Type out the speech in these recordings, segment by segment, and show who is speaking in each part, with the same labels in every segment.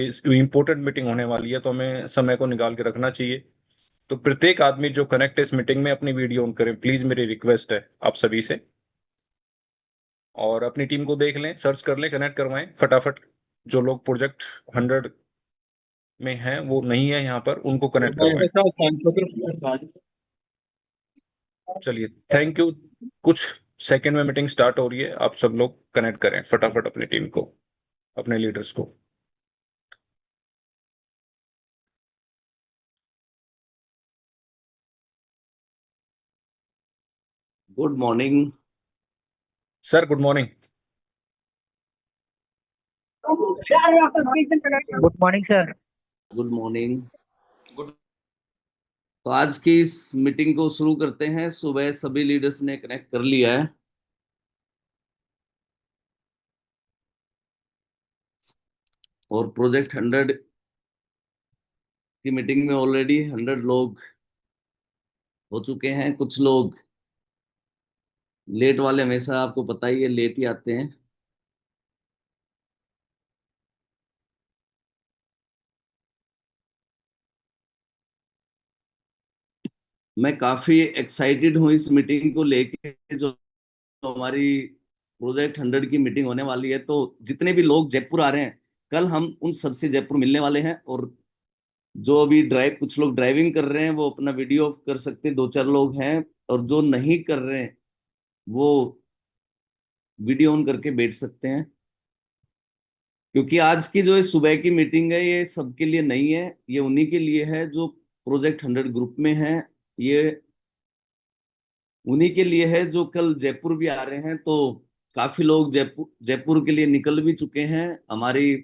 Speaker 1: Important meeting होने वाली है, तो हमें समय को निकाल के रखना चाहिए। तो प्रत्येक आदमी जो कनेक्ट है इस मीटिंग में अपनी वीडियो ऑन करें प्लीज, मेरी रिक्वेस्ट है आप सभी से। और अपनी टीम को देख लें, सर्च कर लें, कनेक्ट करवाएं फटाफट। जो लोग प्रोजेक्ट 100 में हैं वो नहीं है यहाँ पर, उनको कनेक्ट करवाएं। चलिए, थैंक यू। कुछ सेकंड में मीटिंग स्टार्ट हो रही है, आप सब लोग कनेक्ट करें फटाफट अपनी टीम को, अपने लीडर्स को।
Speaker 2: Good morning.
Speaker 1: Sir good morning.
Speaker 3: Good morning sir.
Speaker 2: Good morning. तो आज की इस मीटिंग को शुरू करते हैं। सुबह सभी लीडर्स ने कनेक्ट कर लिया है और प्रोजेक्ट 100 की मीटिंग में ऑलरेडी 100 लोग हो चुके हैं। कुछ लोग लेट वाले, हमेशा आपको पता ही है, लेट ही आते हैं। मैं काफी एक्साइटेड हूँ इस मीटिंग को लेके, जो हमारी प्रोजेक्ट 100 की मीटिंग होने वाली है। तो जितने भी लोग जयपुर आ रहे हैं, कल हम उन सबसे जयपुर मिलने वाले हैं। और जो अभी कुछ लोग ड्राइविंग कर रहे हैं वो अपना वीडियो ऑफ कर सकते हैं, 2-4 लोग हैं। और जो नहीं कर रहे हैं वो वीडियो ऑन करके बैठ सकते हैं। क्योंकि आज की जो सुबह की मीटिंग है ये सबके लिए नहीं है, ये उन्हीं के लिए है जो प्रोजेक्ट 100 ग्रुप में है। ये उन्हीं के लिए है जो कल जयपुर भी आ रहे हैं। तो काफी लोग जयपुर जयपुर के लिए निकल भी चुके हैं। हमारी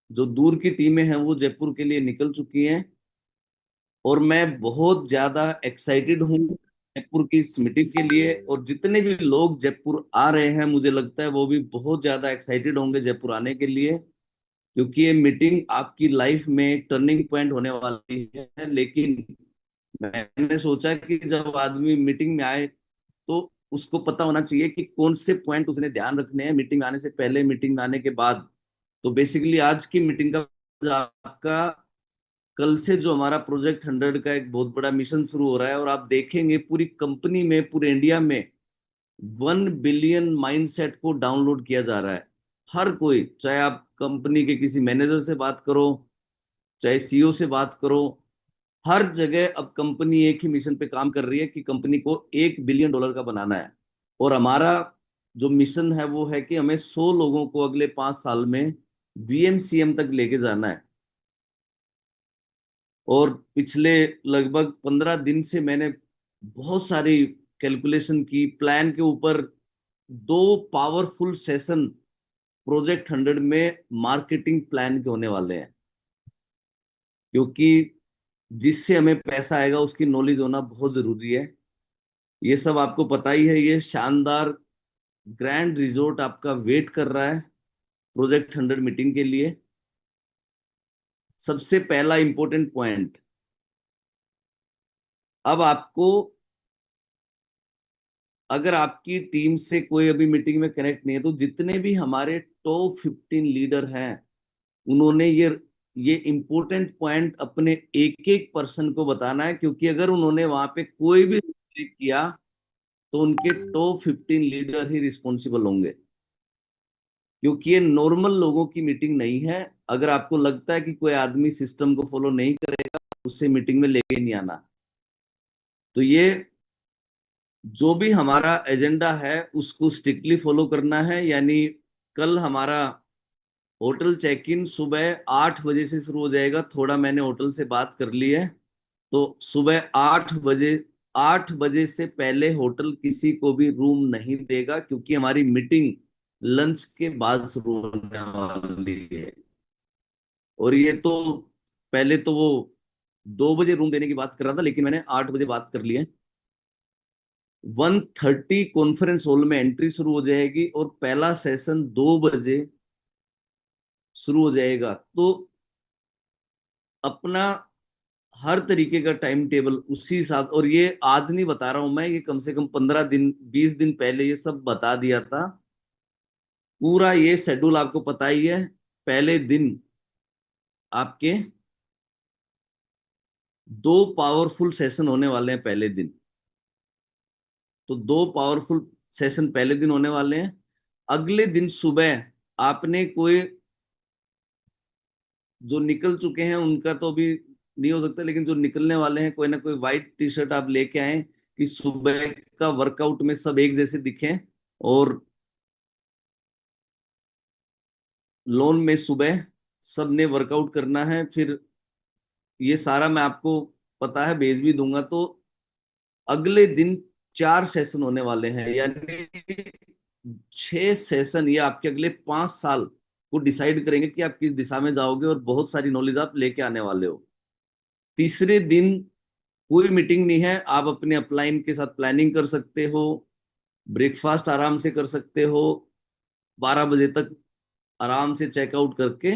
Speaker 2: जो दूर की टीमें हैं वो जयपुर के लिए निकल चुकी हैं। और मैं बहुत ज्यादा एक्साइटेड हूँ जयपुर की इस मीटिंग के लिए। और जितने भी लोग जयपुर आ रहे हैं, मुझे लगता है वो भी बहुत ज्यादा एक्साइटेड होंगे जयपुर आने के लिए। क्योंकि ये मीटिंग आपकी लाइफ में टर्निंग पॉइंट होने वाली है। लेकिन मैंने सोचा कि जब आदमी मीटिंग में आए तो उसको पता होना चाहिए कि कौन से पॉइंट उसने ध्यान रखने हैं, मीटिंग में आने से पहले, मीटिंग में आने के बाद। तो बेसिकली आज की मीटिंग का आपका, कल से जो हमारा प्रोजेक्ट 100 का एक बहुत बड़ा मिशन शुरू हो रहा है। और आप देखेंगे पूरी कंपनी में, पूरे इंडिया में 1 बिलियन माइंडसेट को डाउनलोड किया जा रहा है। हर कोई, चाहे आप कंपनी के किसी मैनेजर से बात करो, चाहे सीईओ से बात करो, हर जगह अब कंपनी एक ही मिशन पे काम कर रही है कि कंपनी को $1 बिलियन का बनाना है। और हमारा जो मिशन है वो है कि हमें 100 लोगों को अगले 5 साल में वीएमसीएम तक लेके जाना है। और पिछले लगभग 15 दिन से मैंने बहुत सारी कैलकुलेशन की, प्लान के ऊपर 2 पावरफुल सेशन प्रोजेक्ट 100 में मार्केटिंग प्लान के होने वाले हैं। क्योंकि जिससे हमें पैसा आएगा उसकी नॉलेज होना बहुत जरूरी है। ये सब आपको पता ही है। ये शानदार ग्रैंड रिजोर्ट आपका वेट कर रहा है प्रोजेक्ट 100 मीटिंग के लिए। सबसे पहला इंपॉर्टेंट पॉइंट, अब आपको, अगर आपकी टीम से कोई अभी मीटिंग में कनेक्ट नहीं है, तो जितने भी हमारे टॉप 15 लीडर हैं उन्होंने ये इंपॉर्टेंट पॉइंट अपने एक एक पर्सन को बताना है। क्योंकि अगर उन्होंने वहां पे कोई भी मिस्टेक किया तो उनके टॉप 15 लीडर ही रिस्पॉन्सिबल होंगे। क्योंकि ये नॉर्मल लोगों की मीटिंग नहीं है। अगर आपको लगता है कि कोई आदमी सिस्टम को फॉलो नहीं करेगा, उससे मीटिंग में लेके नहीं आना। तो ये जो भी हमारा एजेंडा है उसको स्ट्रिक्टली फॉलो करना है। यानी कल हमारा होटल चेक इन सुबह 8 बजे से शुरू हो जाएगा। थोड़ा मैंने होटल से बात कर ली है, तो सुबह 8 बजे, 8 बजे से पहले होटल किसी को भी रूम नहीं देगा। क्योंकि हमारी मीटिंग लंच के बाद शुरू होने वाली है। और ये तो पहले तो वो 2 बजे रूम देने की बात कर रहा था, लेकिन मैंने 8 बजे बात कर ली है। 1:30 कॉन्फ्रेंस हॉल में एंट्री शुरू हो जाएगी और पहला सेशन 2 बजे शुरू हो जाएगा। तो अपना हर तरीके का टाइम टेबल उसी हिसाब, और ये आज नहीं बता रहा हूं मैं, ये कम से कम 15 दिन, 20 दिन पहले ये सब बता दिया था। पूरा ये शेड्यूल आपको पता ही है। पहले दिन आपके 2 पावरफुल सेशन होने वाले हैं पहले दिन। तो 2 पावरफुल सेशन पहले दिन होने वाले हैं। अगले दिन सुबह आपने कोई, जो निकल चुके हैं उनका तो अभी नहीं हो सकता, लेकिन जो निकलने वाले हैं कोई ना कोई व्हाइट टी शर्ट आप लेके आए कि सुबह का वर्कआउट में सब एक जैसे दिखें। और लॉन में सुबह सब ने वर्कआउट करना है। फिर ये सारा मैं आपको पता है भेज भी दूंगा। तो अगले दिन 4 सेशन होने वाले हैं, यानी 6 सेशन ये आपके अगले 5 साल को डिसाइड करेंगे कि आप किस दिशा में जाओगे, और बहुत सारी नॉलेज आप लेके आने वाले हो। तीसरे दिन कोई मीटिंग नहीं है, आप अपने अपलाइन के साथ प्लानिंग कर सकते हो, ब्रेकफास्ट आराम से कर सकते हो, 12 बजे तक आराम से चेकआउट करके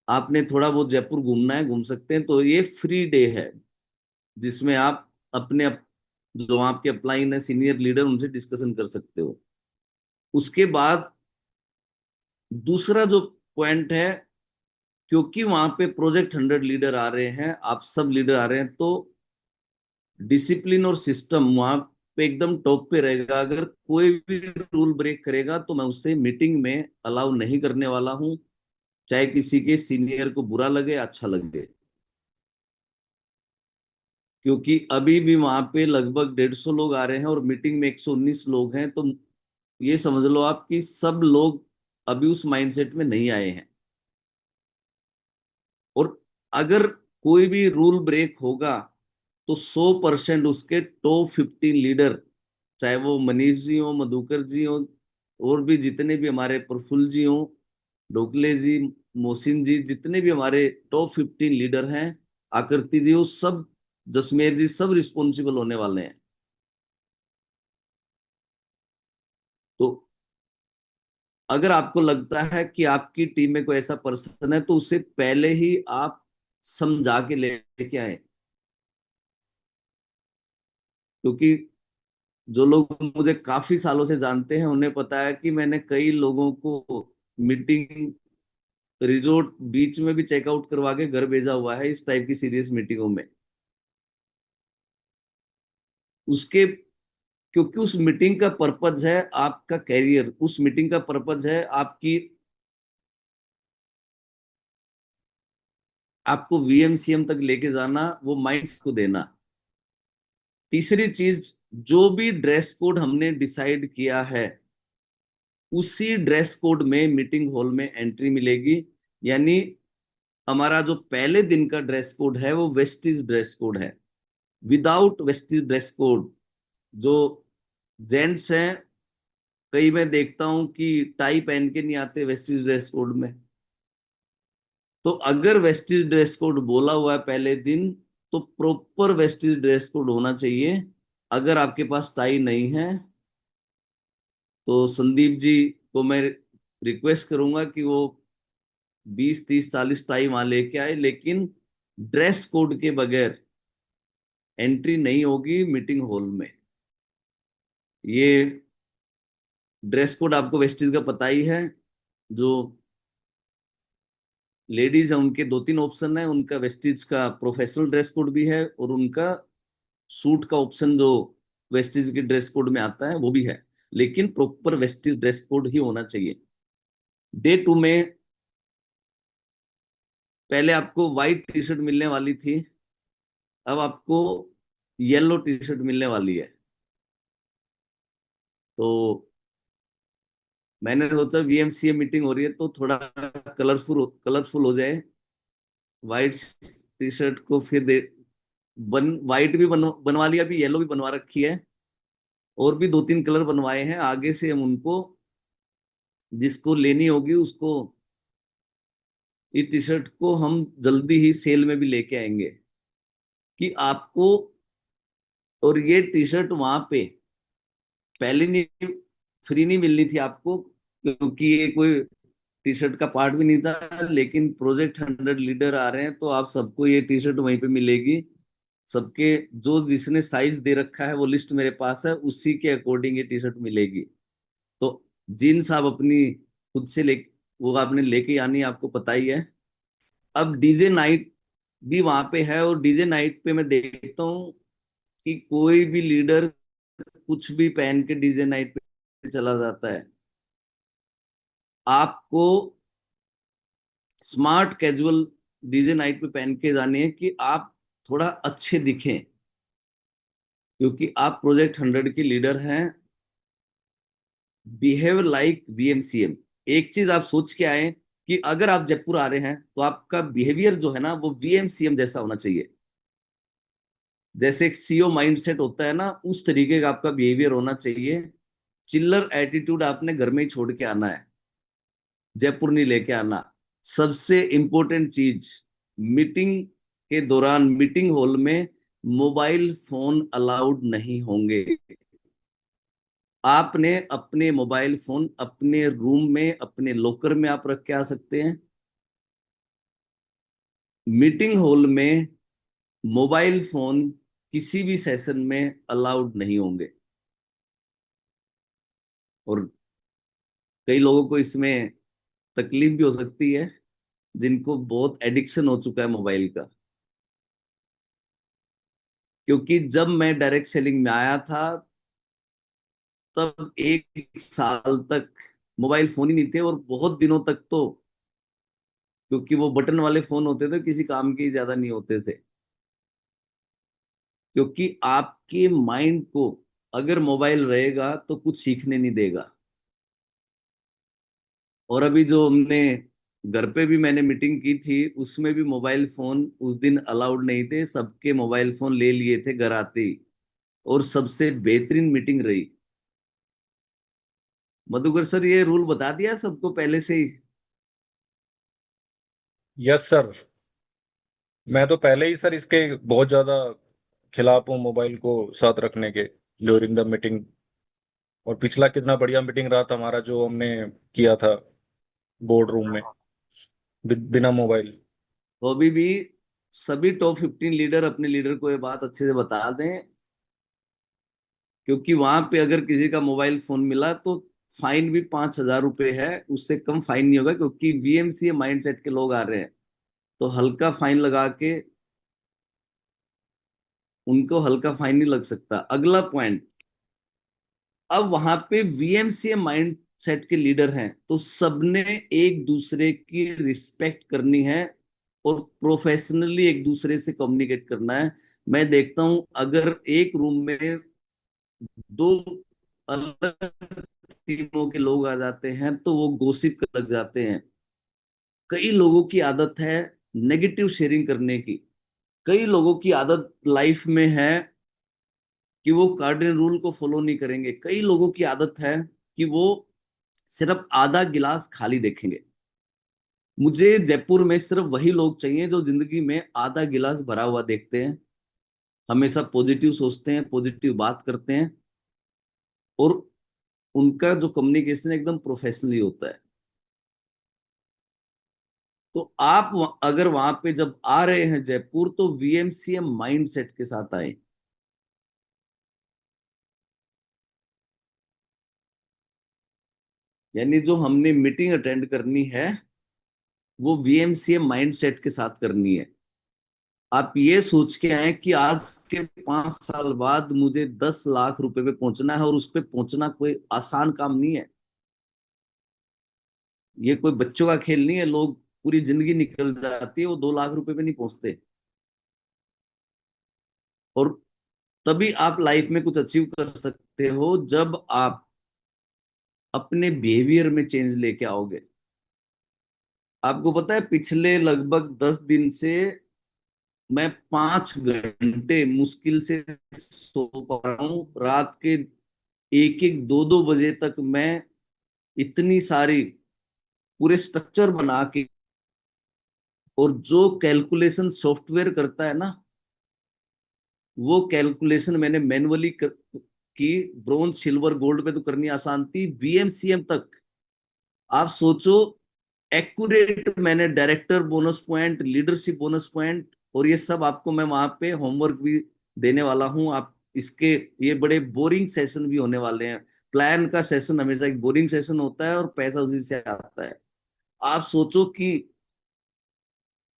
Speaker 2: आपने थोड़ा बहुत जयपुर घूमना है घूम सकते हैं। तो ये फ्री डे है जिसमें आप अपने जो आपके अपलाइन है सीनियर लीडर उनसे डिस्कशन कर सकते हो। उसके बाद दूसरा जो पॉइंट है, क्योंकि वहां पे प्रोजेक्ट 100 लीडर आ रहे हैं, आप सब लीडर आ रहे हैं, तो डिसिप्लिन और सिस्टम वहां पे एकदम टॉप पे रहेगा। अगर कोई भी रूल ब्रेक करेगा तो मैं उससे मीटिंग में अलाउ नहीं करने वाला हूं, चाहे किसी के सीनियर को बुरा लगे अच्छा लगे। क्योंकि अभी भी वहां पे लगभग 150 लोग आ रहे हैं और मीटिंग में 119 लोग हैं। तो ये समझ लो आप कि सब लोग अभी उस माइंडसेट में नहीं आए हैं। और अगर कोई भी रूल ब्रेक होगा तो 100% उसके टॉप 15 लीडर, चाहे वो मनीष जी हो, मधुकर जी हो, और भी जितने भी हमारे प्रफुल्ल जी हो, ढोकले जी, मोहसिन जी, जितने भी हमारे टॉप 15 लीडर हैं, आकृति जी, वो सब, जसमेर जी, सब रिस्पॉन्सिबल होने वाले हैं। तो अगर आपको लगता है कि आपकी टीम में कोई ऐसा पर्सन है तो उसे पहले ही आप समझा के लेके आए। क्योंकि जो लोग मुझे काफी सालों से जानते हैं उन्हें पता है कि मैंने कई लोगों को मीटिंग, रिजोर्ट बीच में भी चेकआउट करवा के घर भेजा हुआ है इस टाइप की सीरियस मीटिंगों में। उसके, क्योंकि उस मीटिंग का पर्पज है आपका कैरियर, उस मीटिंग का पर्पज है आपकी, आपको वीएमसीएम तक लेके जाना, वो माइंड्स को देना। तीसरी चीज, जो भी ड्रेस कोड हमने डिसाइड किया है उसी ड्रेस कोड में मीटिंग हॉल में एंट्री मिलेगी। यानी हमारा जो पहले दिन का ड्रेस कोड है वो वेस्टीज ड्रेस कोड है। विदाउट वेस्टीज ड्रेस कोड, जो जेंट्स हैं, कई मैं देखता हूं कि टाई पहन के नहीं आते वेस्टीज ड्रेस कोड में। तो अगर वेस्टीज ड्रेस कोड बोला हुआ है पहले दिन, तो प्रॉपर वेस्टीज ड्रेस कोड होना चाहिए। अगर आपके पास टाई नहीं है तो संदीप जी को मैं रिक्वेस्ट करूंगा कि वो 20, 30, 40 टाई वहां लेके आए, लेकिन ड्रेस कोड के बगैर एंट्री नहीं होगी मीटिंग हॉल में। ये ड्रेस कोड आपको वेस्टीज का पता ही है। जो लेडीज है उनके 2-3 ऑप्शन है, उनका वेस्टीज का प्रोफेशनल ड्रेस कोड भी है, और उनका सूट का ऑप्शन जो वेस्टीज के ड्रेस कोड में आता है वो भी है। लेकिन प्रॉपर वेस्टीज ड्रेस कोड ही होना चाहिए। डे 2 में पहले आपको व्हाइट टी शर्ट मिलने वाली थी, अब आपको येलो टी शर्ट मिलने वाली है। तो मैंने सोचा वीएमसीए मीटिंग हो रही है तो थोड़ा कलरफुल कलरफुल हो जाए। व्हाइट टी शर्ट को फिर दे, व्हाइट भी बनवा लिया, अभी येलो भी बनवा रखी है, और भी 2-3 कलर बनवाए हैं। आगे से हम उनको, जिसको लेनी होगी उसको, ये टी शर्ट को हम जल्दी ही सेल में भी लेके आएंगे कि आपको। और ये टी शर्ट वहां पे पहले नहीं, फ्री नहीं मिलनी थी आपको, क्योंकि ये कोई टी शर्ट का पार्ट भी नहीं था। लेकिन प्रोजेक्ट 100 लीडर आ रहे हैं तो आप सबको ये टी शर्ट वहीं पे मिलेगी। सबके, जो जिसने साइज दे रखा है वो लिस्ट मेरे पास है, उसी के अकॉर्डिंग ये टी शर्ट मिलेगी। तो जीन्स आप अपनी खुद से ले, वो आपने लेके आनी है, आपको पता ही है। अब डीजे नाइट भी वहां पे है, और डीजे नाइट पे मैं देखता हूँ कि कोई भी लीडर कुछ भी पहन के डीजे नाइट पे चला जाता है। आपको स्मार्ट कैजुअल डीजे नाइट पे पहन के जानी है कि आप थोड़ा अच्छे दिखें, क्योंकि आप प्रोजेक्ट 100 के लीडर हैं। Behave like VMCM. एक चीज आप सोच के आए कि अगर आप जयपुर आ रहे हैं तो आपका बिहेवियर जो है ना वो वीएमसीएम जैसा होना चाहिए। जैसे एक सीओ माइंडसेट होता है ना, उस तरीके का आपका बिहेवियर होना चाहिए। चिल्लर एटीट्यूड आपने घर में ही छोड़ के आना है, जयपुर नहीं लेके आना। सबसे इंपॉर्टेंट चीज, मीटिंग के दौरान मीटिंग हॉल में मोबाइल फोन अलाउड नहीं होंगे। आपने अपने मोबाइल फोन अपने रूम में, अपने लॉकर में आप रख के आ सकते हैं। मीटिंग हॉल में मोबाइल फोन किसी भी सेशन में अलाउड नहीं होंगे। और कई लोगों को इसमें तकलीफ भी हो सकती है, जिनको बहुत एडिक्शन हो चुका है मोबाइल का। क्योंकि जब मैं डायरेक्ट सेलिंग में आया था तब 1 साल तक मोबाइल फोन ही नहीं थे, और बहुत दिनों तक तो, क्योंकि वो बटन वाले फोन होते थे, किसी काम के ज्यादा नहीं होते थे। क्योंकि आपके माइंड को अगर मोबाइल रहेगा तो कुछ सीखने नहीं देगा। और अभी जो हमने घर पे भी मैंने मीटिंग की थी, उसमें भी मोबाइल फोन उस दिन अलाउड नहीं थे, सबके मोबाइल फोन ले लिए थे घर आते ही। और सबसे बेहतरीन मीटिंग रही। मधुकर सर, ये रूल बता दिया सबको पहले से ही?
Speaker 1: Yes sir. मैं तो पहले ही सर इसके बहुत ज्यादा खिलाफ हूँ, मोबाइल को साथ रखने के ड्यूरिंग द मीटिंग। और पिछला कितना बढ़िया मीटिंग रहा था हमारा जो हमने किया था बोर्ड रूम में, बिना मोबाइल।
Speaker 2: तो अभी भी सभी टॉप 15 लीडर अपने लीडर को ये बात अच्छे से बता दें, क्योंकि वहां पे अगर किसी का मोबाइल फोन मिला तो फाइन भी 5,000 रुपये है। उससे कम फाइन नहीं होगा, क्योंकि वीएमसीए माइंडसेट के लोग आ रहे हैं। तो हल्का फाइन लगा के उनको हल्का फाइन नहीं लग सकता। अगला पॉइंट, अब वहां पे वीएमसीए माइंड सेट के लीडर हैं तो सबने एक दूसरे की रिस्पेक्ट करनी है, और प्रोफेशनली एक दूसरे से कम्युनिकेट करना है। मैं देखता हूं अगर एक रूम में दो अलग टीमों के लोग आ जाते हैं तो वो गोसिप कर लग जाते हैं। कई लोगों की आदत है नेगेटिव शेयरिंग करने की। कई लोगों की आदत लाइफ में है कि वो कार्डिनल रूल को फॉलो नहीं करेंगे। कई लोगों की आदत है कि वो सिर्फ आधा गिलास खाली देखेंगे। मुझे जयपुर में सिर्फ वही लोग चाहिए जो जिंदगी में आधा गिलास भरा हुआ देखते हैं, हमेशा पॉजिटिव सोचते हैं, पॉजिटिव बात करते हैं, और उनका जो कम्युनिकेशन एकदम प्रोफेशनली होता है। तो आप अगर वहां पे जब आ रहे हैं जयपुर तो वीएमसीएम माइंडसेट के साथ आए। यानी जो हमने मीटिंग अटेंड करनी है वो वीएमसीएम माइंडसेट के साथ करनी है। आप ये सोच के आए कि आज के 5 साल बाद मुझे 10 लाख रुपए पे पहुंचना है, और उस पे पहुंचना कोई आसान काम नहीं है। ये कोई बच्चों का खेल नहीं है। लोग पूरी जिंदगी निकल जाती है, वो 2 लाख रुपए पे नहीं पहुंचते। और तभी आप लाइफ में कुछ अचीव कर सकते हो जब आप अपने बिहेवियर में चेंज लेके आओगे। आपको पता है पिछले लगभग 10 दिन से मैं 5 घंटे मुश्किल से सो पा रहा हूँ। रात के 1-1 2-2 बजे तक मैं इतनी सारी पूरे स्ट्रक्चर बना के, और जो कैलकुलेशन सॉफ्टवेयर करता है ना, वो कैलकुलेशन मैंने मैन्युअली की। ब्रोंज सिल्वर गोल्ड पे तो करनी आसान थी, वीएमसीएम तक आप सोचो। एक्यूरेट मैंने director bonus point, leadership bonus point, और ये सब आपको मैं वहां पे होमवर्क भी देने वाला हूं। आप इसके, ये बड़े बोरिंग सेशन भी होने वाले हैं। प्लान का सेशन हमेशा एक बोरिंग सेशन होता है और पैसा उसी से आता है। आप सोचो कि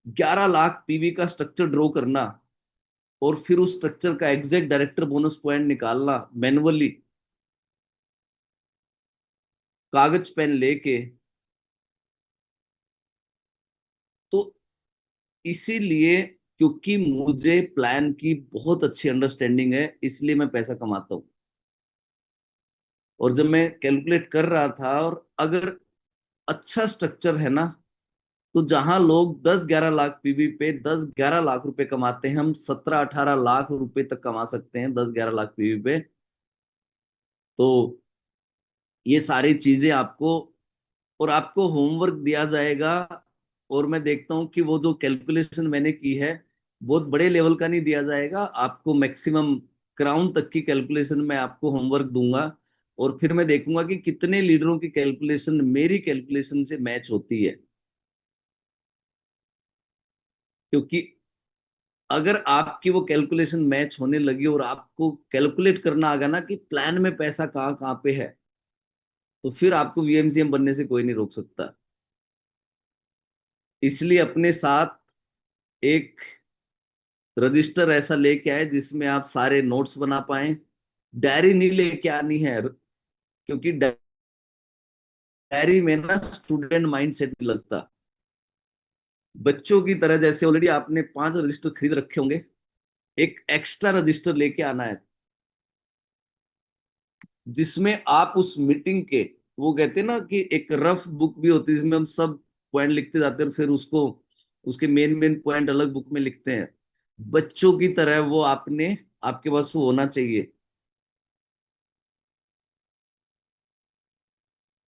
Speaker 2: 11 लाख पीवी का स्ट्रक्चर ड्रॉ करना और फिर उस स्ट्रक्चर का एग्जैक्ट डायरेक्टर बोनस पॉइंट निकालना मैनुअली, कागज पेन लेके। तो इसीलिए, क्योंकि मुझे प्लान की बहुत अच्छी अंडरस्टैंडिंग है, इसलिए मैं पैसा कमाता हूँ। और जब मैं कैलकुलेट कर रहा था, और अगर अच्छा स्ट्रक्चर है ना, तो जहां लोग 10-11 लाख पीवी पे 10-11 लाख रुपए कमाते हैं, हम 17-18 लाख रुपए तक कमा सकते हैं 10-11 लाख पीवी पे। तो ये सारी चीजें आपको, और आपको होमवर्क दिया जाएगा। और मैं देखता हूँ कि वो जो कैलकुलेशन मैंने की है, बहुत बड़े लेवल का नहीं दिया जाएगा आपको, मैक्सिमम क्राउन तक की कैलकुलेशन मैं आपको होमवर्क दूंगा। और फिर मैं देखूंगा कि कितने लीडरों की कैलकुलेशन मेरी कैलकुलेशन से मैच होती है। क्योंकि अगर आपकी वो कैलकुलेशन मैच होने लगी और आपको कैलकुलेट करना आ गया ना कि प्लान में पैसा कहाँ कहाँ पे है, तो फिर आपको वीएमसीएम बनने से कोई नहीं रोक सकता। इसलिए अपने साथ एक रजिस्टर ऐसा लेके आए जिसमें आप सारे नोट्स बना पाए। डायरी नहीं लेके आनी है, क्योंकि डायरी में ना स्टूडेंट माइंड सेट नहीं लगता। बच्चों की तरह, जैसे ऑलरेडी आपने 5 रजिस्टर खरीद रखे होंगे, एक एक्स्ट्रा रजिस्टर लेके आना है जिसमें आप उस मीटिंग के, वो कहते हैं ना कि एक रफ बुक भी होती है जिसमें हम सब पॉइंट लिखते जाते हैं, और फिर उसको, उसके मेन मेन पॉइंट अलग बुक में लिखते हैं। बच्चों की तरह वो आपने, आपके पास वो होना चाहिए।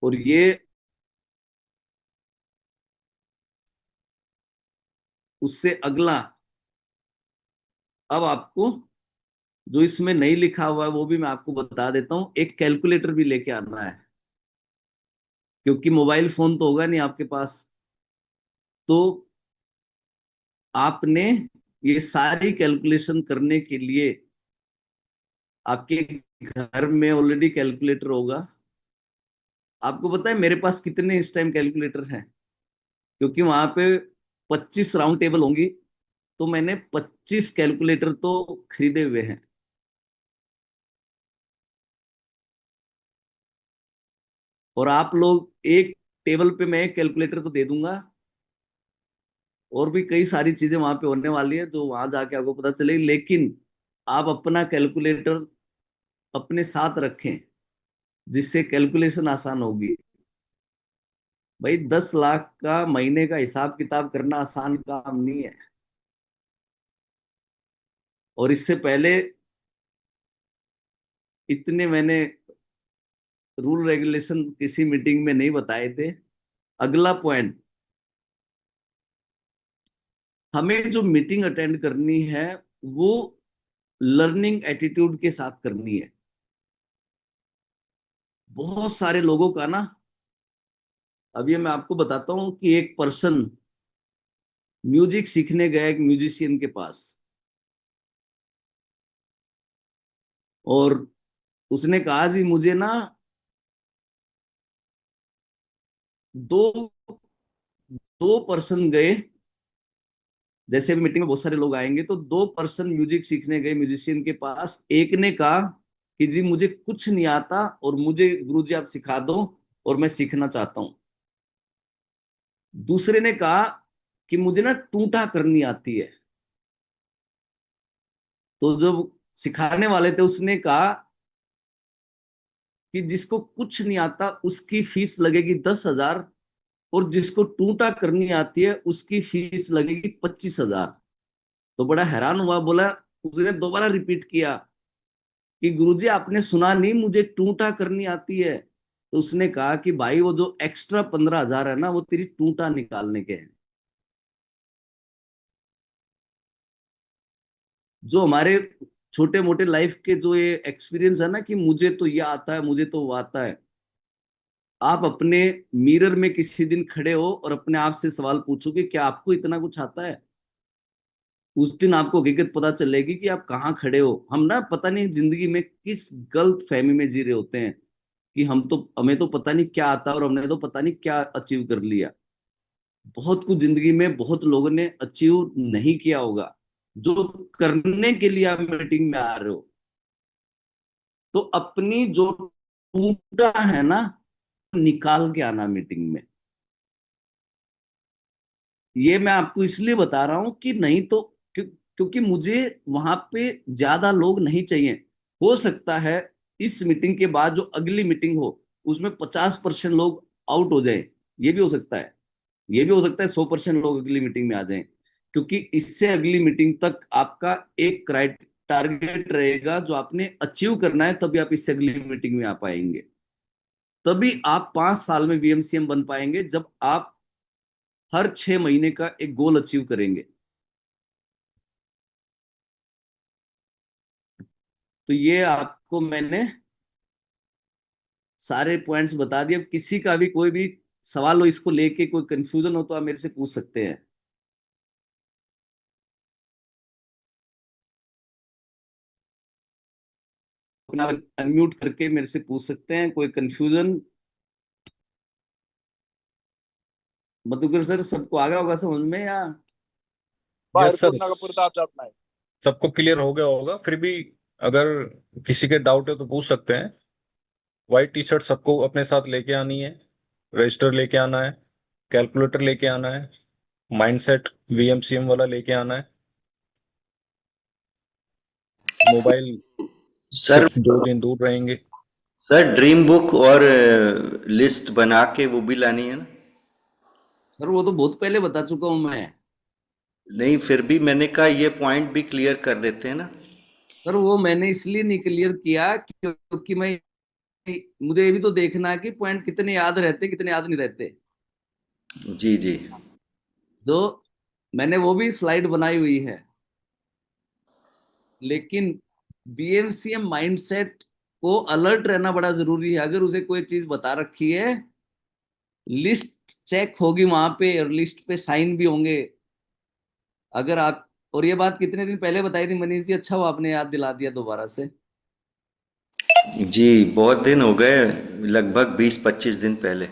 Speaker 2: और ये, उससे अगला, अब आपको जो इसमें नहीं लिखा हुआ है वो भी मैं आपको बता देता हूँ, एक कैलकुलेटर भी लेके आना है। क्योंकि मोबाइल फोन तो होगा नहीं आपके पास, तो आपने ये सारी कैलकुलेशन करने के लिए आपके घर में ऑलरेडी कैलकुलेटर होगा। आपको पता है मेरे पास कितने इस टाइम कैलकुलेटर हैं? क्योंकि वहां पे 25 राउंड टेबल होंगी, तो मैंने 25 कैलकुलेटर तो खरीदे हुए हैं। और आप लोग, एक टेबल पे मैं एक कैलकुलेटर तो दे दूंगा, और भी कई सारी चीजें वहां पे होने वाली है जो वहां जाके आपको पता चलेगी। लेकिन आप अपना कैलकुलेटर अपने साथ रखें, जिससे कैलकुलेशन आसान होगी। भाई 10 लाख का महीने का हिसाब किताब करना आसान काम नहीं है। और इससे पहले इतने मैंने रूल रेगुलेशन किसी मीटिंग में नहीं बताए थे। अगला पॉइंट, हमें जो मीटिंग अटेंड करनी है वो लर्निंग एटीट्यूड के साथ करनी है। बहुत सारे लोगों का ना, अभी मैं आपको बताता हूं कि एक पर्सन म्यूजिक सीखने गया एक म्यूजिशियन के पास, और उसने कहा जी मुझे ना दो दो पर्सन गए, जैसे मीटिंग में बहुत सारे लोग आएंगे, तो 2 पर्सन म्यूजिक सीखने गए म्यूजिशियन के पास। एक ने कहा कि जी मुझे कुछ नहीं आता और मुझे गुरुजी आप सिखा दो और मैं सीखना चाहता हूँ। दूसरे ने कहा कि मुझे ना टूटा करनी आती है। तो जो सिखाने वाले थे उसने कहा कि जिसको कुछ नहीं आता उसकी फीस लगेगी 10,000, और जिसको टूटा करनी आती है उसकी फीस लगेगी 25,000। तो बड़ा हैरान हुआ, बोला, उसने दोबारा रिपीट किया कि गुरुजी आपने सुना नहीं मुझे टूटा करनी आती है? तो उसने कहा कि भाई वो जो एक्स्ट्रा 15,000 है ना, वो तेरी टूटा निकालने के हैं। जो हमारे छोटे मोटे लाइफ के जो ये एक्सपीरियंस है ना कि मुझे तो ये आता है, मुझे तो वो आता है, आप अपने मिरर में किसी दिन खड़े हो और अपने आप से सवाल पूछो कि क्या आपको इतना कुछ आता है? उस दिन आपको हकीकत पता चलेगी कि आप कहाँ खड़े हो। हम ना पता नहीं जिंदगी में किस गलत फहमी में जी रहे होते हैं कि हम तो, हमें तो पता नहीं क्या आता है और हमने तो पता नहीं क्या अचीव कर लिया। बहुत कुछ जिंदगी में बहुत लोगों ने अचीव नहीं किया होगा, जो करने के लिए आप मीटिंग में आ रहे हो। तो अपनी जो टूटा है ना, निकाल के आना मीटिंग में। ये मैं आपको इसलिए बता रहा हूं कि नहीं तो क्योंकि मुझे वहां पे ज्यादा लोग नहीं चाहिए। हो सकता है इस मीटिंग के बाद जो अगली मीटिंग हो उसमें 50% लोग आउट हो जाए। ये भी हो सकता है। ये भी हो सकता है 100% लोग अगली मीटिंग में आ जाएं, क्योंकि इससे अगली मीटिंग तक आपका एक टारगेट रहेगा जो आपने अचीव करना है, तभी आप इससे अगली मीटिंग में आ पाएंगे। तभी आप 5 साल में वीएमसीएम बन पाएंगे, जब आप हर 6 महीने का एक गोल अचीव करेंगे। तो ये आपको मैंने सारे पॉइंट्स बता दिए। अब किसी का भी कोई भी सवाल हो, इसको लेके कोई कंफ्यूजन हो, तो आप मेरे से पूछ सकते हैं। अपना अनम्यूट करके मेरे से पूछ सकते हैं, कोई कंफ्यूजन। मधुकर सर, सबको आ गया होगा समझ में, या?
Speaker 1: यस सर, सबको क्लियर हो गया होगा। फिर भी अगर किसी के डाउट है तो पूछ सकते हैं। व्हाइट टी शर्ट सबको अपने साथ लेके आनी है, रजिस्टर लेके आना है, कैलकुलेटर लेके आना है, माइंडसेट वीएमसीएम वाला लेके आना है, मोबाइल से
Speaker 3: सर
Speaker 1: 2 दिन दूर रहेंगे।
Speaker 3: सर ड्रीम बुक और लिस्ट बना के वो भी लानी है ना?
Speaker 2: सर वो तो बहुत पहले बता चुका हूं मैं।
Speaker 3: नहीं, फिर भी मैंने कहा ये पॉइंट भी क्लियर कर देते हैं ना।
Speaker 2: सर वो मैंने इसलिए नहीं क्लियर किया क्योंकि मैं मुझे ये भी तो देखना है कि पॉइंट कितने याद रहते कितने याद नहीं रहते।
Speaker 3: जी जी।
Speaker 2: जो मैंने वो भी स्लाइड बनाई हुई है, लेकिन बीएमसीएम माइंडसेट को अलर्ट रहना बड़ा जरूरी है। अगर उसे कोई चीज बता रखी है, लिस्ट चेक होगी वहां पे और लिस्ट पे साइन भी होंगे। अगर आप, और ये बात कितने दिन पहले बताई थी मनीष जी, अच्छा हुआ आपने याद दिला दिया दोबारा से।
Speaker 3: जी, बहुत दिन हो गए, लगभग 20-25 दिन पहले।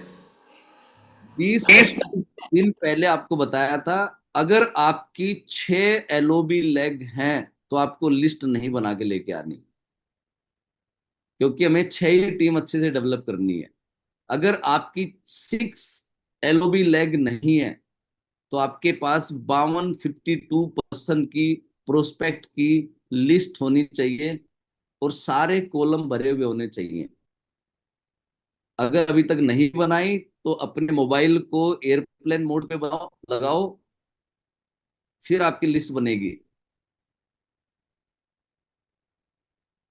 Speaker 2: 20-25 दिन पहले आपको बताया था। अगर आपकी 6 LOB लेग हैं तो आपको लिस्ट नहीं बना के लेके आनी, क्योंकि हमें 6 ही टीम अच्छे से डेवलप करनी है। अगर आपकी 6 LOB लेग नहीं है तो आपके पास 52-52% की प्रोस्पेक्ट की लिस्ट होनी चाहिए और सारे कॉलम भरे हुए होने चाहिए। अगर अभी तक नहीं बनाई तो अपने मोबाइल को एयरप्लेन मोड पे बनाओ, लगाओ, फिर आपकी लिस्ट बनेगी।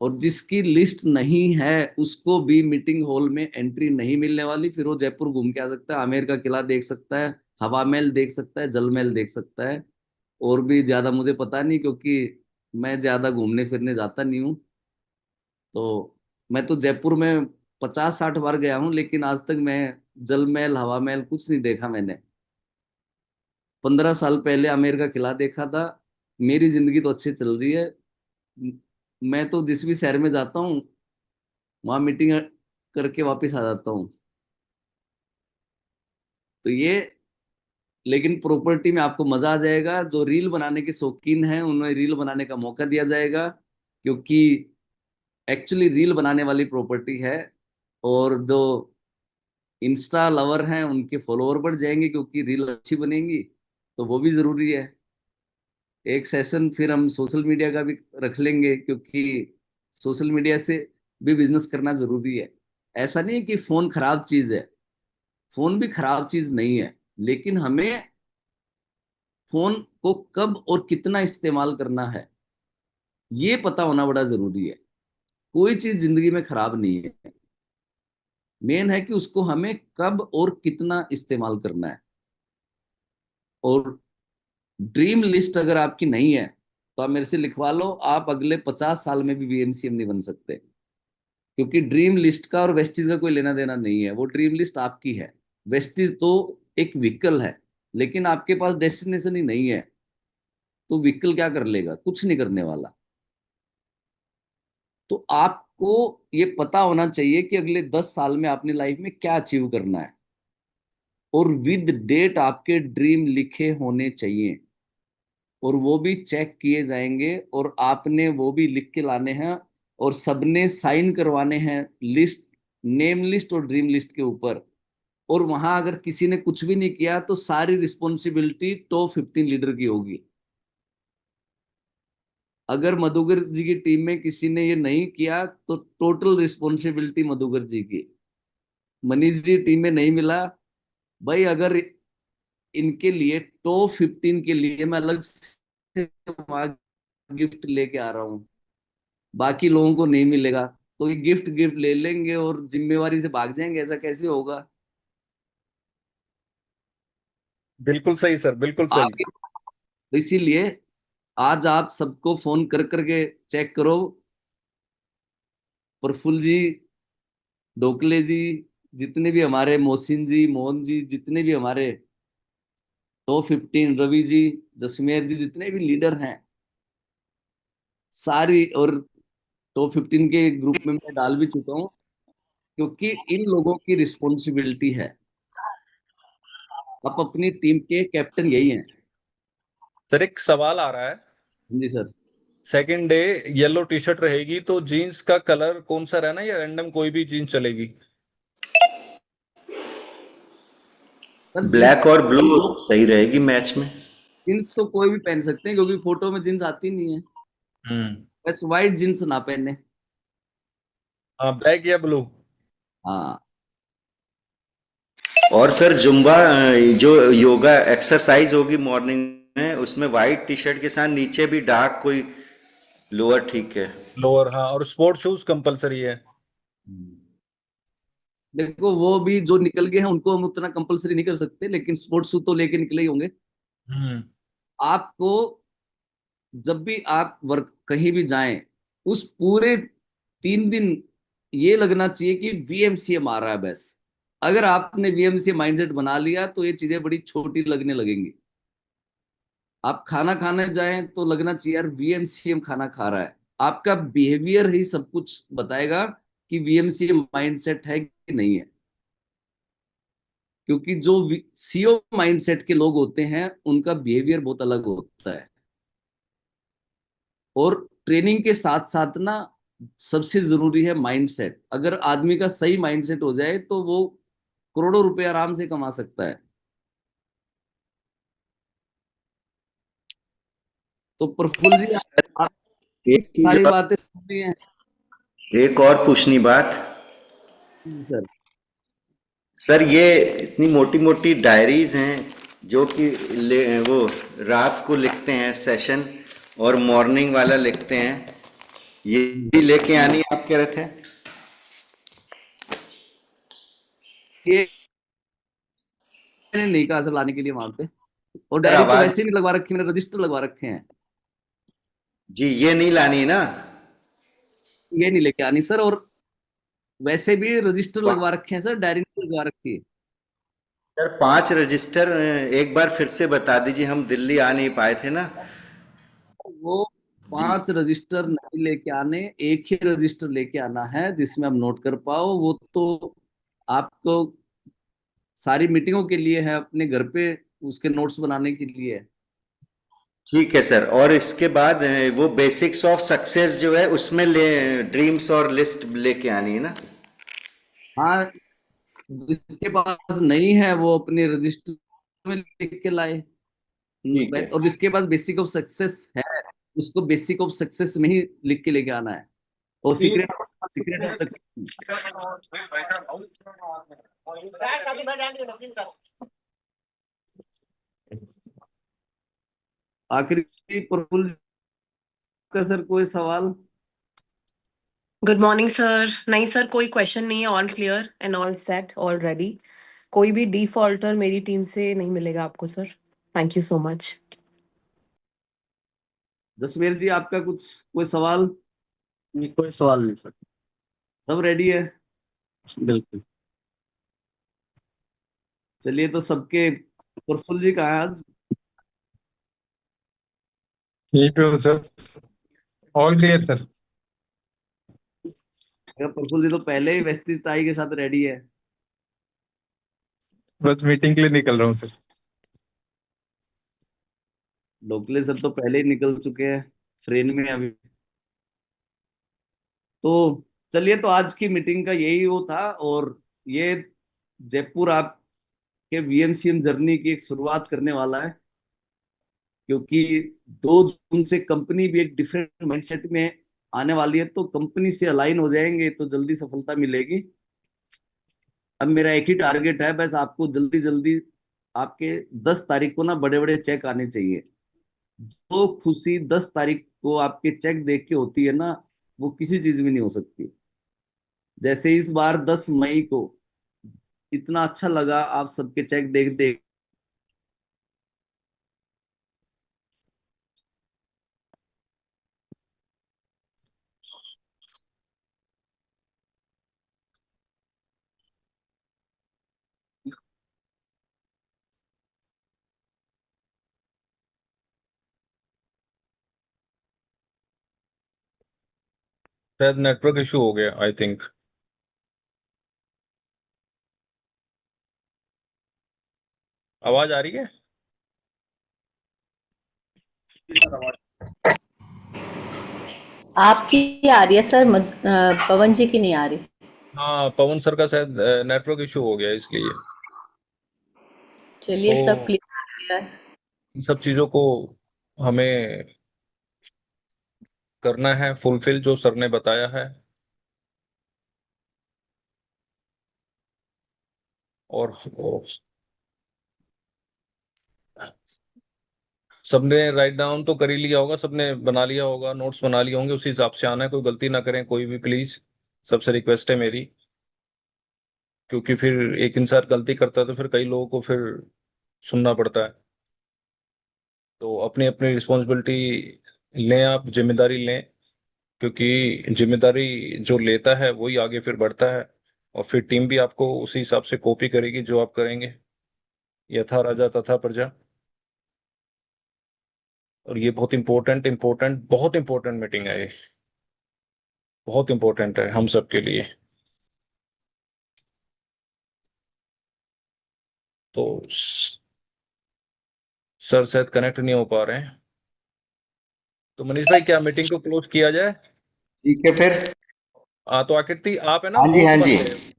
Speaker 2: और जिसकी लिस्ट नहीं है उसको भी मीटिंग हॉल में एंट्री नहीं मिलने वाली। फिर वो जयपुर घूम के आ सकता है, आमेर का किला देख सकता है, हवा महल देख सकता है, जल महल देख सकता है। और भी ज्यादा मुझे पता नहीं, क्योंकि मैं ज्यादा घूमने फिरने जाता नहीं हूँ। तो मैं तो जयपुर में 50-60 बार गया हूँ, लेकिन आज तक मैं जल महल हवा महल कुछ नहीं देखा मैंने। 15 साल पहले आमेर का किला देखा था। मेरी जिंदगी तो अच्छी चल रही है। मैं तो जिस भी शहर में जाता हूँ वहां मीटिंग करके वापस आ जाता हूँ। तो ये, लेकिन प्रॉपर्टी में आपको मजा आ जाएगा। जो रील बनाने के शौकीन हैं उन्हें रील बनाने का मौका दिया जाएगा, क्योंकि एक्चुअली रील बनाने वाली प्रॉपर्टी है। और जो इंस्टा लवर हैं उनके फॉलोअर बढ़ जाएंगे, क्योंकि रील अच्छी बनेगी। तो वो भी जरूरी है। एक सेशन फिर हम सोशल मीडिया का भी रख लेंगे, क्योंकि सोशल मीडिया से भी बिजनेस करना जरूरी है। ऐसा नहीं है कि फोन खराब चीज है, फोन भी खराब चीज नहीं है, लेकिन हमें फोन को कब और कितना इस्तेमाल करना है ये पता होना बड़ा जरूरी है। कोई चीज जिंदगी में खराब नहीं है, मेन है कि उसको हमें कब और कितना इस्तेमाल करना है। और ड्रीम लिस्ट अगर आपकी नहीं है तो आप मेरे से लिखवा लो, आप अगले 50 साल में भी वीएमसीएम नहीं बन सकते। क्योंकि ड्रीम लिस्ट का और वेस्टीज का कोई लेना देना नहीं है, वो ड्रीम लिस्ट आपकी है। वेस्टीज तो एक व्हीकल है, लेकिन आपके पास डेस्टिनेशन ही नहीं है, तो व्हीकल क्या कर लेगा? कुछ नहीं करने वाला। तो आपको ये पता होना चाहिए कि अगले 10 साल में अपनी लाइफ में क्या अचीव करना है। और विद डेट आपके ड्रीम लिखे होने चाहिए, और वो भी चेक किए जाएंगे, और आपने वो भी लिख के लाने हैं, और सबने साइन करवाने हैं लिस्ट, नेम लिस्ट और ड्रीम लिस्ट के ऊपर। और वहां अगर किसी ने कुछ भी नहीं किया तो सारी रिस्पॉन्सिबिलिटी टॉप 15 लीडर की होगी। अगर मधुकर जी की टीम में किसी ने ये नहीं किया तो टोटल रिस्पॉन्सिबिलिटी मधुकर जी की। मनीष जी टीम में नहीं मिला भाई, अगर इनके लिए टॉप 15 के लिए मैं अलग से वहां गिफ्ट लेके आ रहा हूँ, बाकी लोगों को नहीं मिलेगा, तो ये गिफ्ट गिफ्ट ले लेंगे और जिम्मेवारी से भाग जाएंगे, ऐसा कैसे होगा?
Speaker 1: बिल्कुल सही सर, बिल्कुल सही।
Speaker 2: आप इसीलिए आज आप सबको फोन कर करके चेक करो, प्रफुल्ल जी, डोकले जी, जितने भी हमारे मोहसिन जी, मोहन जी, जितने भी हमारे टॉप 15, रवि जी, जसमेर जी, जितने भी लीडर हैं सारी, और टॉप 15 के ग्रुप में मैं डाल भी चुका हूँ, क्योंकि इन लोगों की रिस्पॉन्सिबिलिटी है। आप अपनी टीम के कैप्टन यही हैं।
Speaker 1: सर एक सवाल आ रहा है,
Speaker 2: जी sir.
Speaker 1: Second day yellow T shirt रहेगी तो जीन्स का कलर कौन सा रहना, या रैंडम कोई भी जीन्स चलेगी?
Speaker 2: सर जींस,
Speaker 3: ब्लैक और ब्लू सही रहेगी मैच में।
Speaker 2: जींस तो कोई भी पहन सकते हैं, क्योंकि फोटो में जींस आती नहीं है।
Speaker 1: हम्म।
Speaker 2: बस व्हाइट जींस ना पहने।
Speaker 1: हाँ, ब्लैक या ब्लू।
Speaker 2: हाँ।
Speaker 3: और सर जुम्बा जो योगा एक्सरसाइज होगी मॉर्निंग में, उसमें वाइट टी शर्ट के साथ नीचे भी डार्क कोई लोअर ठीक है।
Speaker 1: लोअर, हाँ, और स्पोर्ट शूज कंपलसरी है।
Speaker 2: देखो वो भी जो निकल गए हैं उनको हम उतना कंपलसरी नहीं कर सकते, लेकिन स्पोर्ट्स शू तो लेके निकले ही होंगे।
Speaker 1: हम्म।
Speaker 2: आपको जब भी आप वर्क कहीं भी जाएं, उस पूरे 3 दिन ये लगना चाहिए कि वीएमसीए मार रहा है बस। अगर आपने वीएमसीए माइंडसेट बना लिया तो ये चीजें बड़ी छोटी लगने लगेंगी। आप खाना खाने जाएं तो लगना चाहिए यार वीएमसीएम खाना खा रहा है। आपका बिहेवियर ही सब कुछ बताएगा कि वीएमसीएम माइंडसेट है कि नहीं है। क्योंकि जो सीओ माइंडसेट के लोग होते हैं उनका बिहेवियर बहुत अलग होता है। और ट्रेनिंग के साथ साथ ना सबसे जरूरी है माइंडसेट। अगर आदमी का सही माइंडसेट हो जाए तो वो करोड़ों रुपए आराम से कमा सकता है। तो प्रफुल्ल जी,
Speaker 3: सर
Speaker 2: आप
Speaker 3: एक चीज
Speaker 2: सारी
Speaker 3: और,
Speaker 2: बातें सुन रही हैं?
Speaker 3: एक और पूछनी बात।
Speaker 2: जी सर।
Speaker 3: सर ये इतनी मोटी मोटी डायरीज हैं जो कि वो रात को लिखते हैं सेशन, और मॉर्निंग वाला लिखते हैं, ये
Speaker 2: जी
Speaker 3: भी
Speaker 2: सर।
Speaker 3: लेके आनी आप कह रहे थे?
Speaker 2: ये मैंने नहीं कहा सर लाने के लिए वहां पे। और
Speaker 3: सर
Speaker 2: डायरी तो
Speaker 3: आवाज,
Speaker 2: वैसे ही नहीं लगवा रखी, मैंने रजिस्टर लगवा रखे हैं।
Speaker 3: जी ये नहीं लानी ना?
Speaker 2: ये नहीं लेके आनी सर। और वैसे भी रजिस्टर लगवा रखे हैं सर, डायरी नहीं लगवा रखी है।
Speaker 3: सर 5 रजिस्टर एक बार फिर से बता दीजिए, हम दिल्ली आ नहीं पाए थे ना।
Speaker 2: वो
Speaker 3: जी
Speaker 2: 5 रजिस्टर नहीं लेके आने, एक ही रजिस्टर लेके आना है जिसमें आप नोट कर पाओ। वो तो आपको सारी मीटिंगों के लिए है, अपने घर पे उसके नोट्स बनाने के लिए है।
Speaker 3: ठीक है सर। और इसके बाद वो बेसिक्स ऑफ सक्सेस जो है उसमें ले ड्रीम्स और लिस्ट लेके आनी है ना?
Speaker 2: हाँ, जिसके पास नहीं है वो अपने रजिस्टर में लिख के लाए।
Speaker 3: ठीक है।
Speaker 2: और जिसके पास बेसिक ऑफ सक्सेस है उसको बेसिक ऑफ सक्सेस में ही लिख के लेके आना है। और सीक्रेट सीक्रेट ऑफ सक्सेस आखिरी। प्रफुल्ल का सर कोई सवाल?
Speaker 4: Good morning sir. नहीं सर, कोई क्वेश्चन नहीं है, all clear and all set already. कोई भी डिफॉल्टर मेरी टीम से नहीं मिलेगा आपको sir. Thank you so much.
Speaker 2: Jasveer ji आपका कुछ कोई सवाल?
Speaker 5: नहीं, कोई सवाल नहीं सर।
Speaker 2: सब रेडी है?
Speaker 5: बिल्कुल।
Speaker 2: चलिए तो सबके, प्रफुल्ल जी कहाँ है आज?
Speaker 6: ठीक है sir, all clear sir.
Speaker 2: Praful ji तो पहले ही वेस्टी टाई के साथ रेडी है।
Speaker 6: बस मीटिंग के लिए निकल रहा हूँ सर।
Speaker 2: ढोकले सर तो पहले ही निकल चुके हैं ट्रेन में अभी। तो चलिए, तो आज की मीटिंग का यही वो था। और ये जयपुर आपके वीएनसीएम जर्नी की एक शुरुआत करने वाला है, क्योंकि 2 जून से कंपनी भी एक डिफरेंट माइंडसेट में आने वाली है। तो कंपनी से अलाइन हो जाएंगे तो जल्दी सफलता मिलेगी। अब मेरा एक ही टारगेट है, बस आपको जल्दी जल्दी आपके 10 तारीख को ना बड़े बड़े चेक आने चाहिए। तो खुशी 10 तारीख को आपके चेक देख के होती है ना, वो किसी चीज में नहीं हो सकती। जैसे इस बार 10 मई को इतना अच्छा लगा आप सबके चेक देख देख।
Speaker 1: शायद नेटवर्क इशू हो गया आई थिंक। आवाज आ रही है?
Speaker 7: आपकी आ रही है सर, पवन जी की नहीं आ रही।
Speaker 1: हाँ, पवन सर का शायद नेटवर्क इशू हो गया इसलिए।
Speaker 7: चलिए,
Speaker 1: तो
Speaker 7: सब क्लियर है।
Speaker 1: इन सब चीजों को हमें करना है फुलफिल, जो सर ने बताया है। और सबने राइट डाउन तो कर ही लिया होगा, सबने बना लिया होगा, नोट्स बना लिए होंगे, उसी हिसाब से आना है। कोई गलती ना करें कोई भी प्लीज, सबसे रिक्वेस्ट है मेरी। क्योंकि फिर एक इंसान गलती करता है तो फिर कई लोगों को फिर सुनना पड़ता है। तो अपनी अपनी रिस्पॉन्सिबिलिटी लें, आप जिम्मेदारी लें। क्योंकि जिम्मेदारी जो लेता है वही आगे फिर बढ़ता है। और फिर टीम भी आपको उसी हिसाब से कॉपी करेगी जो आप करेंगे। यथा राजा तथा प्रजा। और ये बहुत बहुत इंपॉर्टेंट मीटिंग है ये। बहुत इंपॉर्टेंट है हम सब के लिए। तो सर शायद कनेक्ट नहीं हो पा रहे हैं। तो मनीष भाई, क्या मीटिंग को क्लोज किया जाए?
Speaker 3: ठीक है फिर।
Speaker 1: तो आकृति आप है ना
Speaker 3: हाँ जी, हाँ
Speaker 1: होस्ट
Speaker 3: जी।
Speaker 1: बन गए।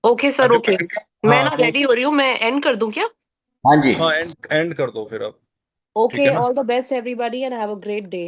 Speaker 4: Okay sir, okay. मैं
Speaker 1: हाँ
Speaker 4: ना रेडी हो रही हूँ, मैं एंड कर दूं क्या?
Speaker 3: हाँ जी।
Speaker 1: हाँ, एंड एंड कर दो फिर अब। ठीक
Speaker 4: ओके,
Speaker 1: है ना?
Speaker 4: All the best everybody and have a great day.